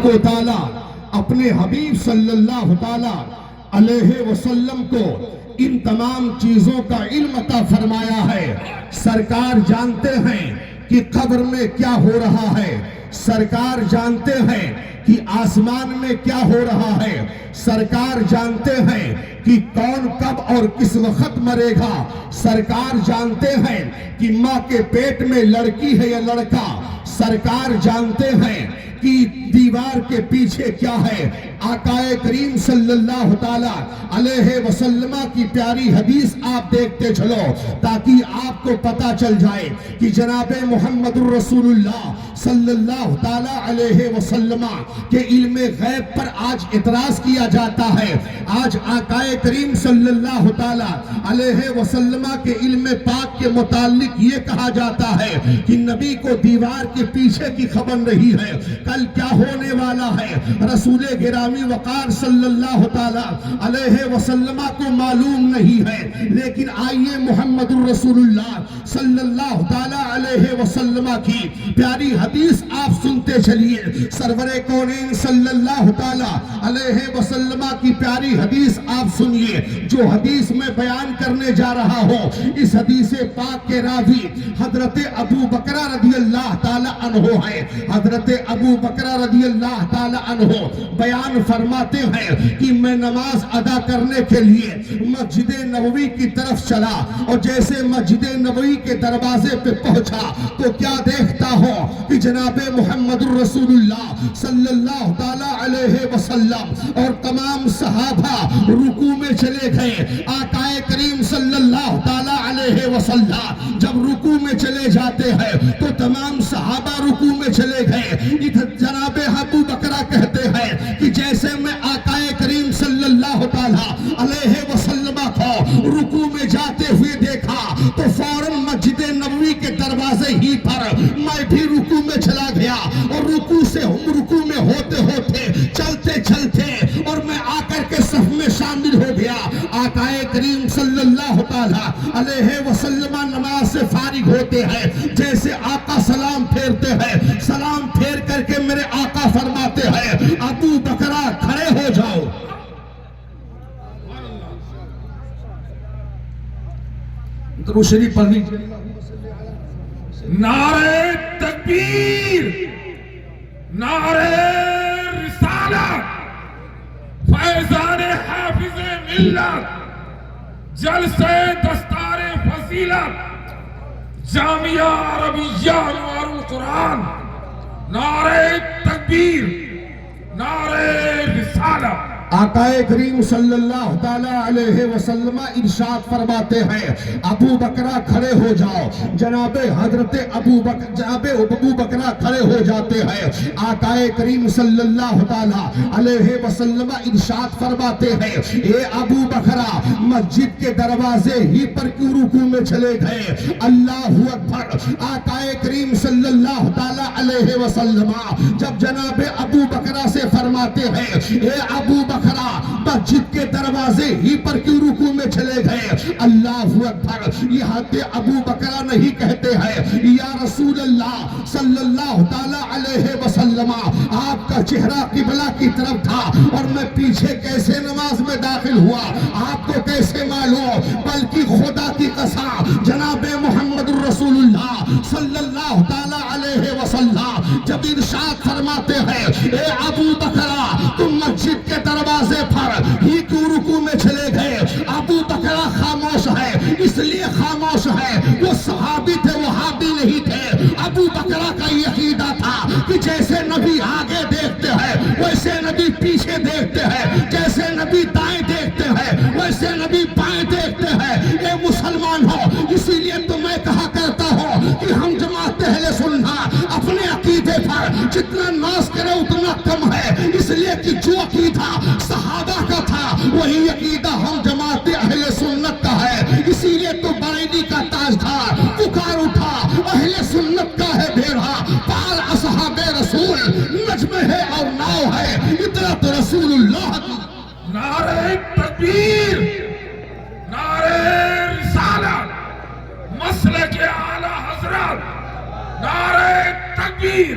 کو تعالیٰ اپنے حبیب صلی اللہ تعالیٰ علیہ وسلم کو ان تمام چیزوں کا علم عطا فرمایا ہے۔ سرکار جانتے ہیں کہ قبر میں کیا ہو رہا ہے، سرکار جانتے ہیں کہ آسمان میں کیا ہو رہا ہے، سرکار جانتے ہیں کہ کون کب اور کس وقت مرے گا، سرکار جانتے ہیں کہ ماں کے پیٹ میں لڑکی ہے یا لڑکا، سرکار جانتے ہیں کہ دیوار کے پیچھے کیا ہے۔ آقا کریم صلی اللہ تعالیٰ علیہ وسلم کی پیاری حدیث آپ دیکھتے چلو تاکہ آپ کو پتا چل جائے کہ جناب محمد الرسول اللہ صلی اللہ تعالیٰ علیہ وسلم کے علم غیب پر آج اعتراض کیا جاتا ہے۔ آج آقا کریم صلی اللہ تعالیٰ علیہ وسلم کے علم پاک کے متعلق یہ کہا جاتا ہے کہ نبی کو دیوار کے پیچھے کی خبر نہیں ہے، کل کیا ہونے والا ہے رسول گرامی وقار صلی اللہ تعالیٰ علیہ وسلم کو معلوم نہیں ہے۔ لیکن آئیے محمد الرسول اللہ صلی اللہ تعالیٰ علیہ وسلم کی پیاری حدیث آپ سنتے چلیے۔ سرور کونین صلی اللہ تعالیٰ علیہ وسلم کی پیاری حدیث آپ سنیے۔ جو حدیث میں بیان کرنے جا رہا ہوں اس حدیث پاک کے راوی حضرت ابو بکر رضی اللہ تعالیٰ عنہ ہے۔ حضرت ابو بکر رضی اللہ تعالیٰ عنہ بیان فرماتے ہیں کہ میں نماز ادا کرنے کے لیے مسجد نبوی کی طرف چلا اور جیسے مسجد نبوی کے دروازے پہ پہنچا تو کیا دیکھتا ہوں کہ جناب محمد الرسول اللہ صلی اللہ تعالیٰ علیہ وسلم اور تمام صحابہ رکوع میں چلے گئے۔ آقا کریم صلی اللہ تعالیٰ علیہ وسلم جب رکوع میں چلے جاتے ہیں تو تمام صحابہ رکوع میں چلے گئے۔ جناب ابو بکرہ کہتے ہیں کہ جیسے میں آقا کریم صلی اللہ تعالیٰ علیہ وسلم کو رکوع میں جاتے ہوئے دیکھا تو فوراً مسجد نبوی کے دروازے ہی پر میں بھی رکوع میں چلا گیا اور رکوع سے رکوع میں ہوتے ہوتے چلتے چلتے اور میں آ کر کے صف میں شامل ہو گیا۔ آقا کریم صلی اللہ تعالیٰ علیہ وسلم نماز سے فارغ ہوتے ہیں، جیسے آقا سلام پھیرتے ہیں، سلام پھیر کر کے میرے آقا فرماتے ہیں ابو بکرہ کھڑے ہو جاؤ۔ درود شریف پڑھ لیجیے۔ نعرہ تکبیر، نعرہ رسالت، فیضان حافظ ملت، جلسہ دستار فضیلت، جامعہ عربیہ انوار القرآن، نعرہ تکبیر، نعرہ رسالت۔ آقا کریم صلی اللہ تعالیٰ علیہ وسلم ارشاد فرماتے ہیں ابو بکرہ کھڑے ہو جاؤ۔ جناب حضرت ابو بکرہ کھڑے ہو جاتے ہیں۔ آقا کریم صلی اللہ تعالیٰ علیہ وسلم ارشاد فرماتے ہیں اے ابو بکرہ مسجد کے دروازے ہی پر کیوں رکوع میں چلے گئے؟ اللہ اکبر۔ آقا کریم صلی اللہ تعالیٰ علیہ وسلم جب جناب ابو بکرہ سے فرماتے ہیں اے ابو بکرہ مسجد کے دروازے ہی پر کیوں رکوع میں چلے گئے؟ اللہ اکبر۔ یہاں تے ابو بکرہ نہیں کہتے ہیں یا رسول اللہ صلی اللہ تعالیٰ علیہ وسلم آپ کا چہرہ قبلہ کی طرف تھا اور میں پیچھے کیسے نماز میں داخل ہوا آپ کو کیسے معلوم؟ بلکہ خدا کی قسم جناب محمد الرسول اللہ صلی اللہ تعالیٰ علیہ وسلم جب ارشاد فرماتے ہیں اے ابو بکرہ تم مسجد کے دروازے پر ہی کیوں رکوع میں چلے گئے؟ ابو بکرہ خاموش ہے، اس لیے خاموش ہے وہ صحابی تھے وہابی نہیں تھے۔ ابو بکرہ کا یہ عقیدہ تھا کہ جیسے نبی آگے دیکھتے ہیں ویسے نبی پیچھے دیکھتے ہیں، جیسے نبی دائیں دیکھتے ہیں ویسے نبی بائیں دیکھتے ہیں۔ اے مسلمان ہو، اسی لیے تو میں کہا کرتا ہوں کہ ہم جماعت اہل سنت اپنے عقیدے پر جتنا ناز کرے اتنا کم ہے، اس لیے کہ جو عقیدہ صحابہ کا تھا وہی عقیدہ ہم جماعت اہل سنت کا ہے۔ اسی لیے تو بریلی کا تاجدار پکار اٹھا اہل سنت کا ہے بھیڑا، پال اصحاب رسول نجم ہے اور ناؤ ہے اطرت رسول اللہ کی۔ نعرہ تکبیر، نعرہ رسالت، مسلک اعلی حضرت، نعرہ تکبیر،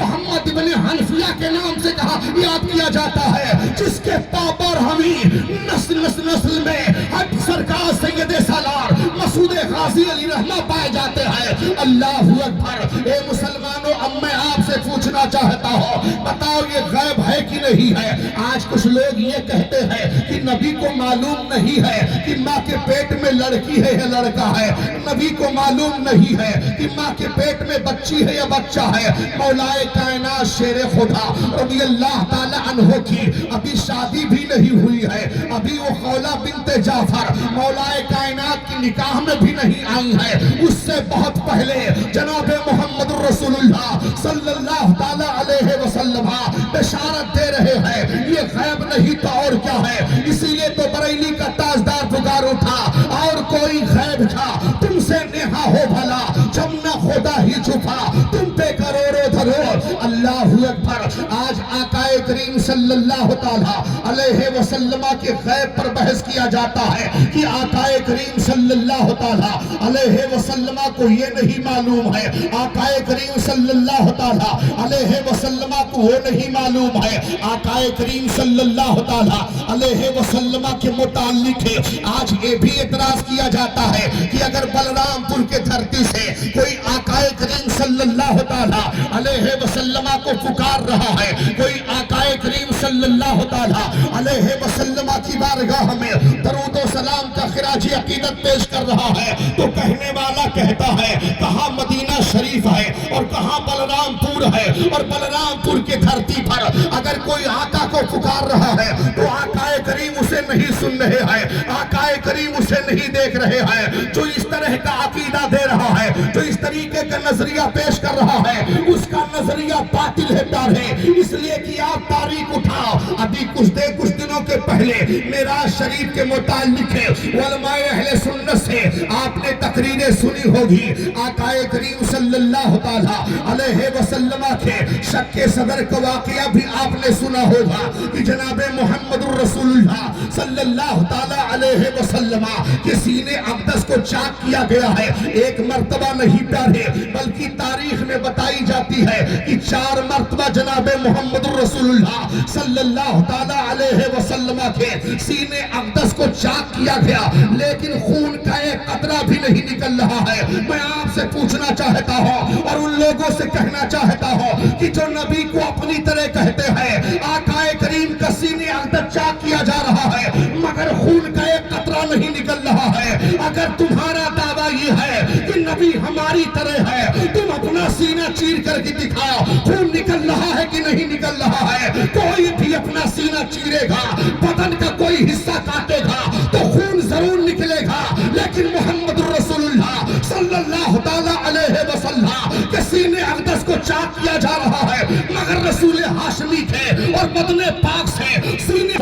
محمد ابن حنفیہ کے نام سے کہا یاد کیا جاتا ہے، جس کے پاپر ہمیں نسل میں حج سرکار سید سالار مسعود غازی علی رحمہ پائے جاتے ہیں۔ اللہ اکبر۔ اے مسلمانوں، اب میں آپ سے پوچھنا چاہتا ہوں، بتاؤ یہ غیب ہے کہ نہیں ہے؟ آج کچھ لوگ یہ کہتے ہیں کہ نبی کو معلوم نہیں ہے کہ ماں کے پیٹ میں لڑکی ہے یا لڑکا ہے، نبی کو معلوم نہیں ہے کہ ماں کے پیٹ میں بچی ہے یا بچہ ہے۔ مولا کائنات شیر خدا رضی اللہ تعالی عنہ کی ابھی شادی بھی نہیں ہوئی ہے، ابھی وہ خولہ بنت جعفر مولا کائنات کی نکاح میں بھی نہیں آئی ہے، اس سے بہت پہلے جناب محمد رسول اللہ صلی اللہ تعالی علیہ وسلم بشارت دے رہے ہیں۔ یہ غیب نہیں تو اور کیا ہے؟ اسی لیے تو بریلی کا تاجدار پکار اٹھا، اور کوئی غیب تھا تم سے نہا ہو بھلا، جب نہ خدا ہی چھپا تم پہ کروڑوں دھرو۔ اللہ اکبر۔ آج آقا کریم صلی اللہ تعالی علیہ وسلم کے غیب پر بحث کیا جاتا ہے کہ آقا کریم صلی اللہ تعالی علیہ وسلم کو یہ نہیں معلوم ہے، آقا کریم صلی اللہ تعالی علیہ وسلم کو وہ نہیں معلوم ہے۔ آقا کریم صلی اللہ تعالی علیہ وسلم کے متعلق آج یہ بھی اعتراض کیا جاتا ہے کہ اگر بلرام پور کے دھرتی سے کوئی آقا کریم صلی اللہ تعالی علیہ وسلم کو پکار رہا ہے، کوئی آقا کریم صلی اللہ تعالی علیہ وسلم کی بارگاہ میں درود و سلام کا خراج عقیدت پیش کر رہا ہے، تو کہنے والا کہتا ہے کہاں مدینہ شریف ہے اور کہاں بلرام پور ہے، اور بلرام پور کے دھرتی پر اگر کوئی آقا کو پکار رہا ہے تو آقا کریم اسے نہیں سن رہے ہیں، آقا کریم اسے نہیں دیکھ رہے ہیں۔ جو اس طرح کا عقیدہ دے رہا ہے، جو اس طریقے کا نظریہ پیش کر رہا ہے، اس کا نظریہ باطل ہے پیارے، اس لیے کہ آپ تاریخ اٹھاؤ۔ ابھی کچھ دنوں کے پہلے معراج شریف کے متعلق ہے علماء اہل سنت سے آپ نے تقریریں سنی ہوگی، آقا کریم صلی اللہ تعالی علیہ وسلم کے شک صدر کا واقعہ بھی آپ نے سنا ہوگا کہ جناب محمد رسول اللہ صلی اللہ تعالی علیہ وسلم کے سینے اقدس کو چاک کیا گیا ہے، ایک مرتبہ نہیں پیارے، بلکہ تاریخ میں بتائی جاتی ہے کہ 4 مرتبہ جناب محمد رسول اللہ صلی اللہ تعالی علیہ وسلم کے سینے اقدس کو چاک کیا گیا، لیکن خون کا ایک قطرہ بھی نہیں نکل رہا ہے۔ میں آپ سے پوچھنا چاہتا ہوں اور ان لوگوں سے کہنا چاہتا ہوں کہ جو نبی کو اپنی طرح کہتے ہیں آقا کریم کا سینے اقدس چاک کیا جا رہا ہے مگر خون کا ایک قطرہ نہیں نکل رہا ہے، اگر تمہارا دعویٰ یہ ہے کہ نبی ہماری طرح ہے، تم اپنا سینہ چیر کر کے دکھاؤ، خون نکل رہا ہے کہ نہیں نکل رہا ہے؟ کوئی بھی اپنا سینہ چیرے گا، بدن کا کوئی حصہ کاٹے گا تو خون ضرور نکلے گا، لیکن محمد رسول اللہ صلی اللہ تعالی علیہ وسلم کے سینے اقدس کو چاک کیا جا رہا ہے مگر رسول ہاشمی تھے اور بدن پاک سے سینے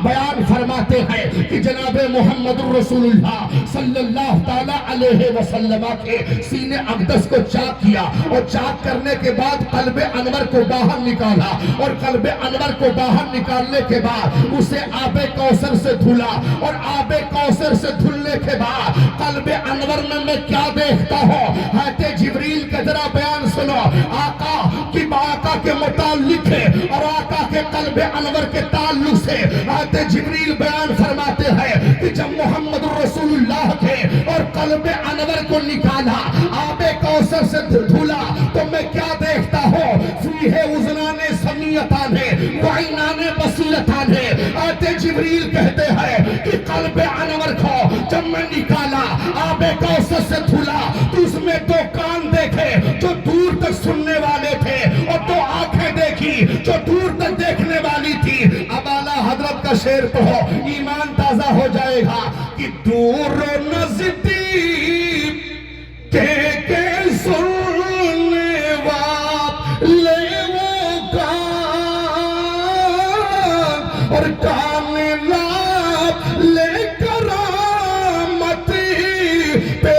بیان فرماتے ہیں کہ جناب محمد رسول اللہ صلی اللہ تعالی علیہ وسلم کے سینے اقدس کو چاک کیا، اور چاک کرنے کے بعد قلب انور کو باہر نکالا، اور قلب انور کو باہر نکالنے کے بعد اسے آب کوثر سے دھلا، اور آب کوثر سے دھلنے کے بعد قلب انور میں کیا دیکھتا ہوں؟ حضرت جبریل کا ذرا بیان سنو، آقا کے متعلق ہے اور آقا کے قلب انور کے تعلق سے حضرت جبریل بیان فرماتے ہیں کہ جب محمد رسول اللہ کے اور قلب انور کو نکالا، آب کوثر سے دھلا، تو میں کیا دیکھتا ہوں؟ فیہ اذنان سمیعتان وعینان بصیرتان۔ حضرت جبریل کہتے ہیں کہ قلب انور کو جب میں نکالا، آب کوثر سے دھلا، تو اس میں 2 کان دیکھے جو دور تک سننے والے تھے، اور 2 آنکھیں دیکھی جو دور تک دیکھنے والی تھی۔ اب اعلیٰ حضرت کا شعر پڑھو، ایمان تازہ ہو جائے گا کہ دور و نزدیک کے سننے والے وہ کان، اور کان لے کرامت پہ